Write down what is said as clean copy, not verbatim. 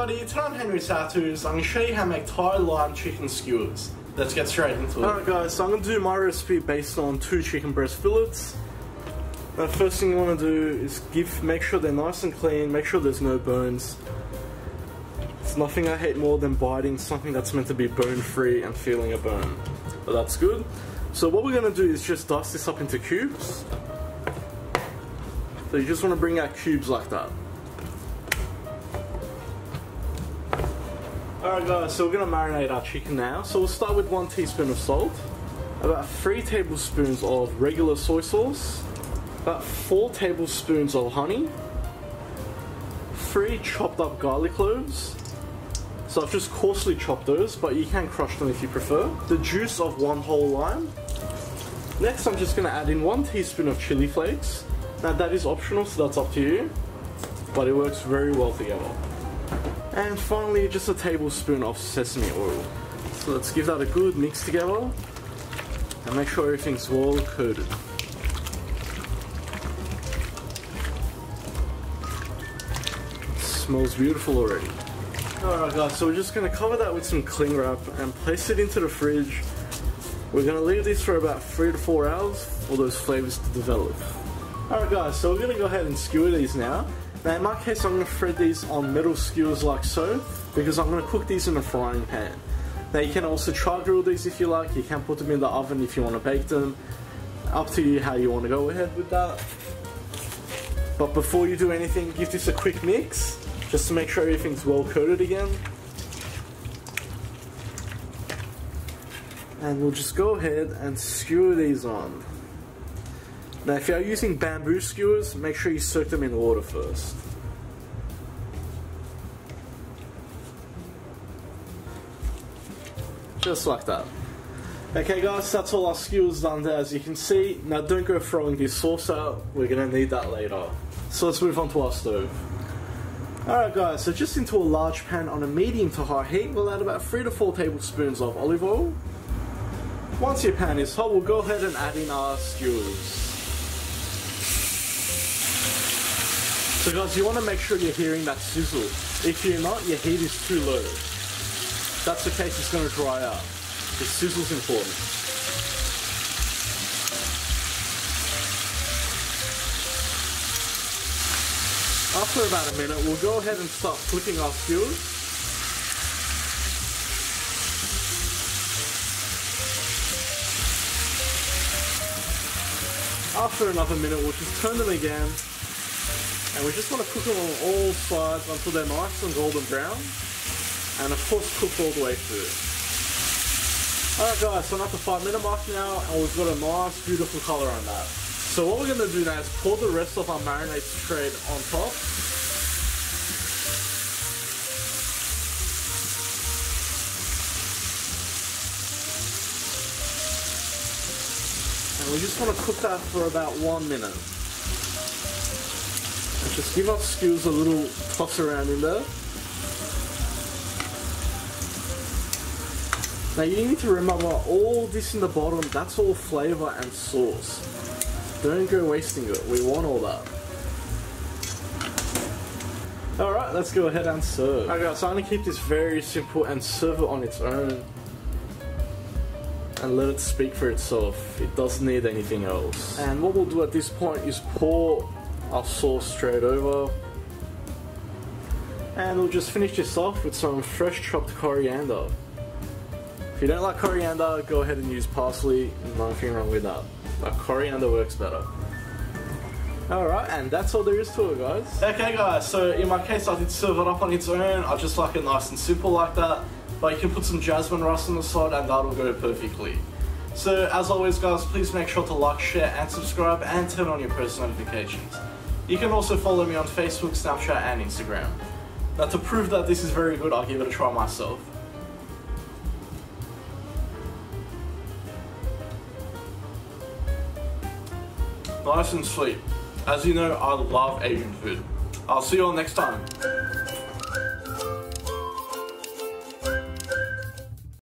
everybody, today on Henry's How-Tos, I'm going to show you how to make Thai lime chicken skewers. Let's get straight into it. Alright guys, so I'm going to do my recipe based on 2 chicken breast fillets. Now the first thing you want to do is make sure they're nice and clean, make sure there's no bones. There's nothing I hate more than biting something that's meant to be bone free and feeling a bone. But that's good. So what we're going to do is just dice this up into cubes. So you just want to bring out cubes like that. Alright guys, so we're going to marinate our chicken now. So we'll start with 1 teaspoon of salt, about 3 tablespoons of regular soy sauce, about 4 tablespoons of honey, 3 chopped up garlic cloves. So I've just coarsely chopped those, but you can crush them if you prefer. The juice of 1 whole lime. Next I'm just going to add in 1 teaspoon of chilli flakes. Now that is optional, so that's up to you, but it works very well together. And finally, just a tablespoon of sesame oil. So let's give that a good mix together and make sure everything's well coated. It smells beautiful already. Alright guys, so we're just going to cover that with some cling wrap and place it into the fridge. We're going to leave this for about 3 to 4 hours for those flavours to develop. Alright guys, so we're going to go ahead and skewer these now. Now in my case I'm going to thread these on metal skewers like so, because I'm going to cook these in a frying pan. Now you can also char grill these if you like, you can put them in the oven if you want to bake them. Up to you how you want to go ahead with that. But before you do anything, give this a quick mix, just to make sure everything's well coated again. And we'll just go ahead and skewer these on. Now if you're using bamboo skewers, make sure you soak them in water first. Just like that. Okay guys, that's all our skewers done there, as you can see. Now don't go throwing this sauce out, we're going to need that later. So let's move on to our stove. Alright guys, so just into a large pan on a medium to high heat, we'll add about 3 to 4 tablespoons of olive oil. Once your pan is hot, we'll go ahead and add in our skewers. So guys, you want to make sure you're hearing that sizzle. If you're not, your heat is too low. If that's the case, it's going to dry out. The sizzle's important. After about a minute, we'll go ahead and start flipping our skewers. After another minute, we'll just turn them again. And we just want to cook them on all sides until they're nice and golden brown. And of course cooked all the way through. Alright guys, so I'm at the 5-minute mark now and we've got a nice beautiful colour on that. So what we're going to do now is pour the rest of our marinade straight on top. And we just want to cook that for about 1 minute. Just give our skewers a little toss around in there. Now you need to remember, all this in the bottom, that's all flavour and sauce. Don't go wasting it, we want all that. Alright, let's go ahead and serve. Okay, so I'm going to keep this very simple and serve it on its own. And let it speak for itself, it doesn't need anything else. And what we'll do at this point is pour our sauce straight over, and we'll just finish this off with some fresh chopped coriander. If you don't like coriander, go ahead and use parsley, nothing wrong with that, but coriander works better. Alright, and that's all there is to it guys. Okay guys, so in my case I did serve it up on its own. I just like it nice and simple like that, but you can put some jasmine rice on the side and that'll go perfectly. So as always guys, please make sure to like, share and subscribe and turn on your post notifications. You can also follow me on Facebook, Snapchat and Instagram. Now to prove that this is very good, I'll give it a try myself. Nice and sweet. As you know, I love Asian food. I'll see you all next time.